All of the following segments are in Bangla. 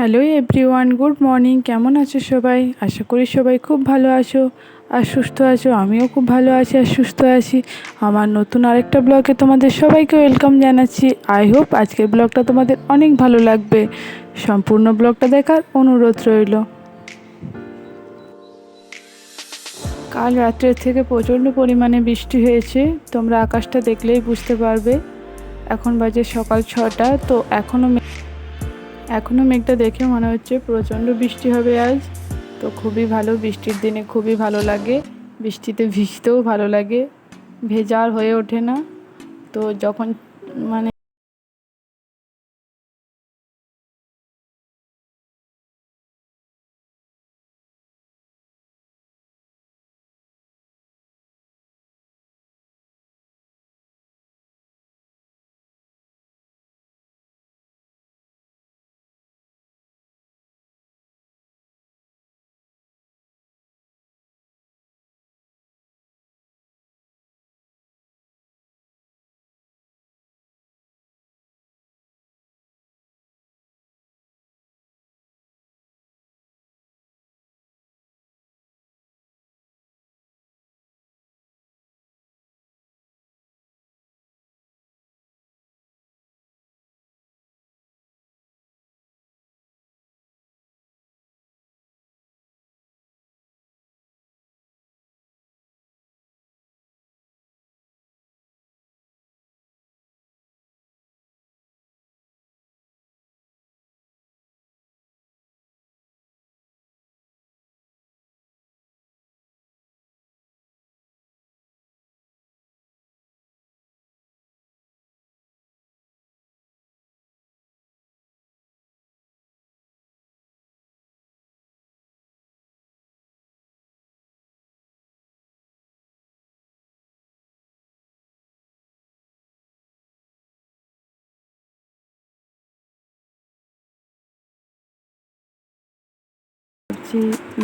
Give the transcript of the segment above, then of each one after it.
Hello everyone, good morning. কেমন আছো সবাই? আশা করি সবাই খুব ভালো আছো আর সুস্থ আছো। আমিও খুব ভালো আছি আর সুস্থ আছি। আমার নতুন আরেকটা ব্লগে তোমাদের সবাইকে ওয়েলকাম জানাচ্ছি। আই হোপ আজকের ব্লগটা তোমাদের অনেক ভালো লাগবে। সম্পূর্ণ ব্লগটা দেখার অনুরোধ রইল। কাল রাত্রের থেকে প্রচণ্ড পরিমাণে বৃষ্টি হয়েছে, তোমরা আকাশটা দেখলেই বুঝতে পারবে। এখন বাজে সকাল 6টা, তো এখনও মেঘটা দেখে মনে হচ্ছে প্রচণ্ড বৃষ্টি হবে আজ। তো খুবই ভালো, বৃষ্টির দিনে খুবই ভালো লাগে, বৃষ্টিতে ভিজতেও ভালো লাগে, ভেজা আর হয়ে ওঠে না। তো যখন মানে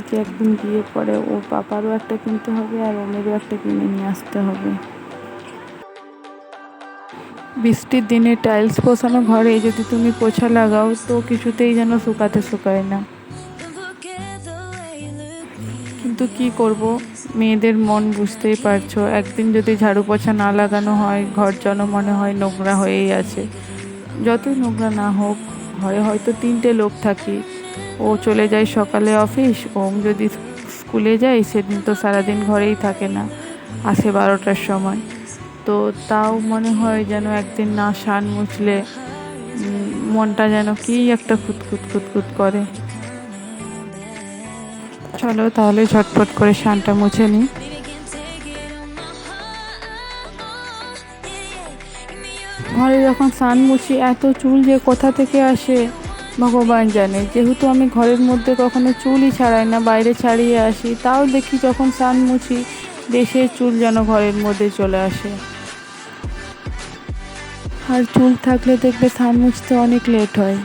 যে একদিন গিয়ে পরে ওর পাপারও একটা কিনতে হবে আর ওমেরও একটা কিনে নিয়ে আসতে হবে। বৃষ্টির দিনে টাইলস বসানো ঘরে যদি তুমি পোছা লাগাও তো কিছুতেই যেন শুকায় না। কিন্তু কি করব, মেয়েদের মন বুঝতেই পারছো। একদিন যদি ঝাড়ু পোছা না লাগানো হয় ঘর যেন মনে হয় নোংরা হয়েই আছে। যতই নোংরা না হোক, ঘরে হয়তো 3টে লোক থাকি, ও চলে যায় সকালে অফিস, ওম যদি স্কুলে যায় সেদিন তো সারাদিন ঘরেই থাকে না, আসে 12টার সময়। তো তাও মনে হয় যেন একদিন না সান মুছলে মনটা যেন কি একটা খুঁতখুত করে। চলো তাহলে ঝটপট করে সানটা মুছে নিই। ঘরে যখন স্নান মুছি এত চুল যে কোথা থেকে আসে ভগবান জানে। যেহেতু আমি ঘরের মধ্যে কখনো চুলই ছাড়াই না, বাইরে ছাড়িয়ে আসি, তাও দেখি যখন স্নান মুছি দেশের চুল যেন ঘরের মধ্যে চলে আসে। আর চুল থাকলে দেখবে স্নান মুছতে অনেক লেট হয়।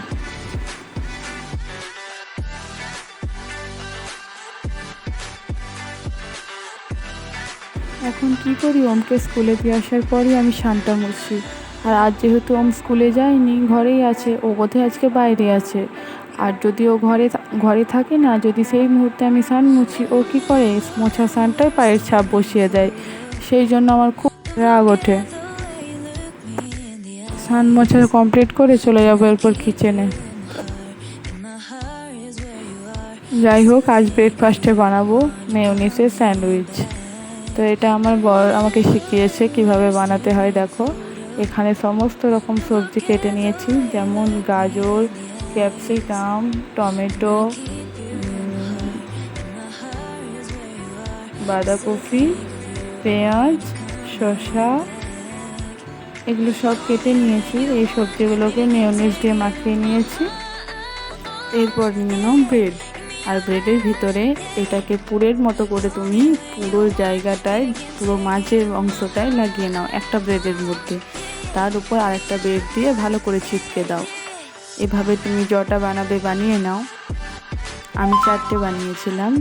এখন কি করি, ওমকে স্কুলে দিয়ে আসার পরই আমি স্নানটা মুছি। আর আজ যেহেতু ওম স্কুলে যায়নি, ঘরেই আছে, ও বোধহয় আজকে বাইরে আছে। আর যদি ও ঘরে থাকে না, যদি সেই মুহূর্তে আমি স্নান মুছি, ও কী করে মোছা স্নানটায় পায়ের ছাপ বসিয়ে দেয়। সেই জন্য আমার খুব রাগ ওঠে। স্নান মোছা কমপ্লিট করে চলে যাবো এরপর কিচেনে। যাই হোক, আজ ব্রেকফাস্টে বানাবো মেয়োনিজের স্যান্ডউইচ। তো এটা আমার বর আমাকে শিখিয়েছে কিভাবে বানাতে হয়। দেখো, এখানে সমস্ত রকম সবজি কেটে নিয়েছি, যেমন গাজর, ক্যাপসিকাম, টমেটো, বাঁধাকপি, পেঁয়াজ, শসা, এগুলো সব কেটে নিয়েছি। এই সবজিগুলোকে মেয়োনিজ দিয়ে মাখিয়ে নিয়েছি। এরপর নিয়ে নাও ব্রেড, আর ব্রেডের ভিতরে এটাকে পুরের মতো করে তুমি পুরো জায়গাটায়, পুরো মাঝের অংশটায় লাগিয়ে নাও একটা ব্রেডের মধ্যে। তার উপর আরেকটা ব্রেড দিয়ে ভালো করে ছিটকে দাও। এভাবে তুমি যটা বানাবে বানিয়ে নাও। আমি 4টে বানিয়েছিলাম।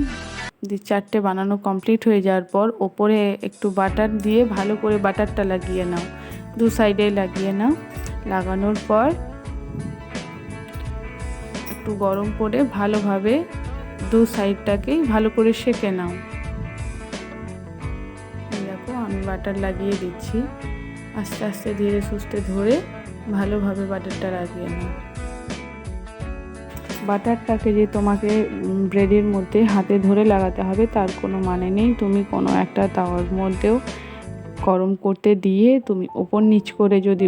4টে বানানো কমপ্লিট হয়ে যাওয়ার পর ওপরে একটু বাটার দিয়ে ভালো করে বাটারটা লাগিয়ে নাও, 2 সাইডে লাগিয়ে নাও। লাগানোর পর একটু গরম করে ভালোভাবে দু সাইডটাকেই ভালো করে সেঁকে নাও। দেখো আমি বাটার লাগিয়ে দিচ্ছি, আস্তে আস্তে ধীরে সুস্থে ধরে ভালোভাবে বাটারটা লাগিয়ে নাও। বাটারটাকে যে তোমাকে ব্রেডের মধ্যে হাতে ধরে লাগাতে হবে তার কোনো মানে নেই। তুমি কোনো একটা তাওয়ার মধ্যেও গরম করতে দিয়ে তুমি ওপর নিচ করে যদি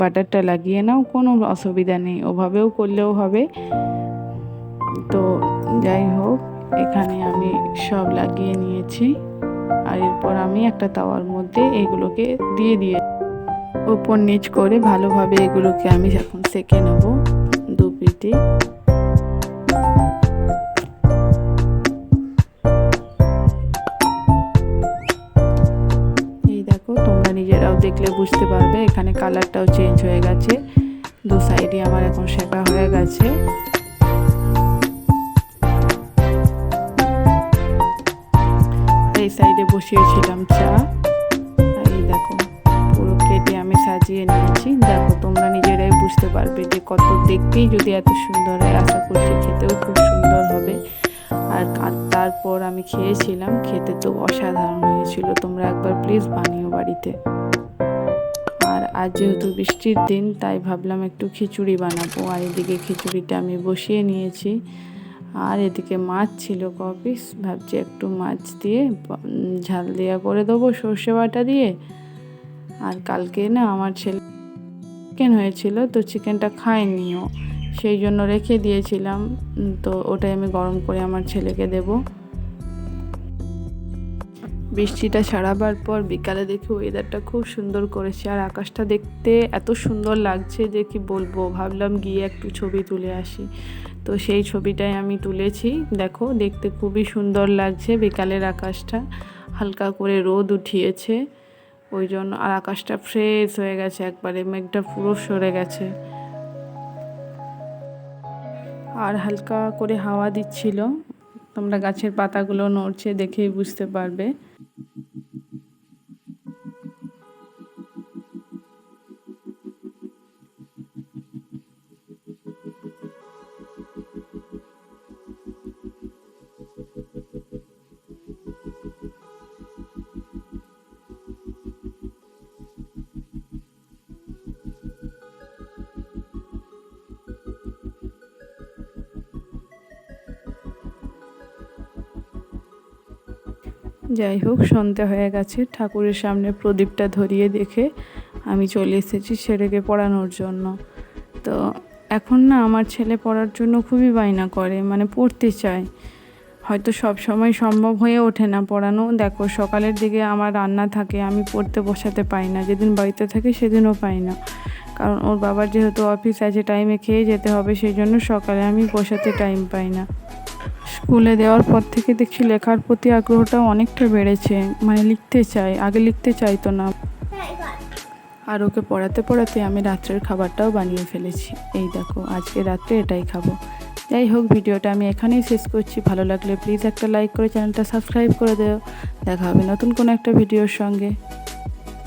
বাটারটা লাগিয়ে নাও কোনো অসুবিধা নেই, ওভাবেও করলেও হবে। তো যাই হোক, এখানে আমি সব লাগিয়ে নিয়েছি। আর এরপর আমি একটা তাওয়ার মধ্যে এগুলোকে দিয়ে ওপর নিচ করে ভালোভাবে এগুলোকে আমি এখন সেঁকে নেব দু পিঠে। এই দেখো, তোমরা নিজেরাও দেখলে বুঝতে পারবে, এখানে কালারটাও চেঞ্জ হয়ে গেছে। দু সাইডে আমার এখন সেঁকা হয়ে গেছে। এই সাইডে বসিয়েছিলাম চা। এই দেখো পুরো কেটে আমি সাজিয়ে নিয়েছি। দেখো তোমরা নিজেরাই বুঝতে পারবে যে কত দেখতেই যদি এত সুন্দর হয়, আশা করছি খেতেও খুব সুন্দর হবে। আর তারপর আমি খেয়েছিলাম, খেতে তো অসাধারণ হয়েছিল। তোমরা একবার প্লিজ বানিও বাড়িতে। আর আজ যেহেতু বৃষ্টির দিন তাই ভাবলাম একটু খিচুড়ি বানাবো। আর এদিকে খিচুড়িটা আমি বসিয়ে নিয়েছি। আর এদিকে মাছ ছিল কপিস, ভাবছি একটু মাছ দিয়ে ঝাল দেওয়া করে দেবো সর্ষে বাটা দিয়ে। আর কালকে না আমার ছেলে চিকেন হয়েছিল, তো চিকেনটা খায়নিও, সেই জন্য রেখে দিয়েছিলাম। তো ওটাই আমি গরম করে আমার ছেলেকে দেব। বৃষ্টিটা ছাড়াবার পর বিকালে দেখি ওয়েদারটা খুব সুন্দর করেছে, আর আকাশটা দেখতে এত সুন্দর লাগছে যে কি বলবো। ভাবলাম গিয়ে একটু ছবি তুলে আসি, তো সেই ছবিটাই আমি তুলেছি। দেখো দেখতে খুবই সুন্দর লাগছে বিকালের আকাশটা, হালকা করে রোদ উঠিয়েছে ওই জন্য। আর আকাশটা ফ্রেশ হয়ে গেছে একবারে, মেঘটা পুরো সরে গেছে। আর হালকা করে হাওয়া দিচ্ছিল, তোমরা গাছের পাতাগুলো নড়ছে দেখেই বুঝতে পারবে। যাই হোক, সন্ধে হয়ে গেছে। ঠাকুরের সামনে প্রদীপটা ধরিয়ে দেখে আমি চলে এসেছি ছেলেকে পড়ানোর জন্য। তো এখন না আমার ছেলে পড়ার জন্য খুবই বায়না করে, মানে পড়তে চায়। হয়তো সব সময় সম্ভব হয়ে ওঠে না পড়ানো। দেখো সকালের দিকে আমার রান্না থাকে, আমি পড়তে বসাতে পাই না। যেদিন বাড়িতে থাকে সেদিনও পাই না, কারণ ওর বাবার যেহেতু অফিস আছে, টাইমে খেয়ে যেতে হবে, সেই জন্য সকালে আমি বসাতে টাইম পাই না। স্কুলে দেওয়ার পর থেকে দেখছি লেখার প্রতি আগ্রহটাও অনেকটা বেড়েছে, মানে লিখতে চাই, আগে লিখতে চাইতো না। আর ওকে পড়াতে পড়াতে আমি রাত্রের খাবারটাও বানিয়ে ফেলেছি। এই দেখো আজকে রাত্রে এটাই খাবো। যাই হোক, ভিডিওটা আমি এখানেই শেষ করছি। ভালো লাগলে প্লিজ একটা লাইক করে চ্যানেলটা সাবস্ক্রাইব করে দেও। দেখা হবে নতুন কোনো একটা ভিডিওর সঙ্গে।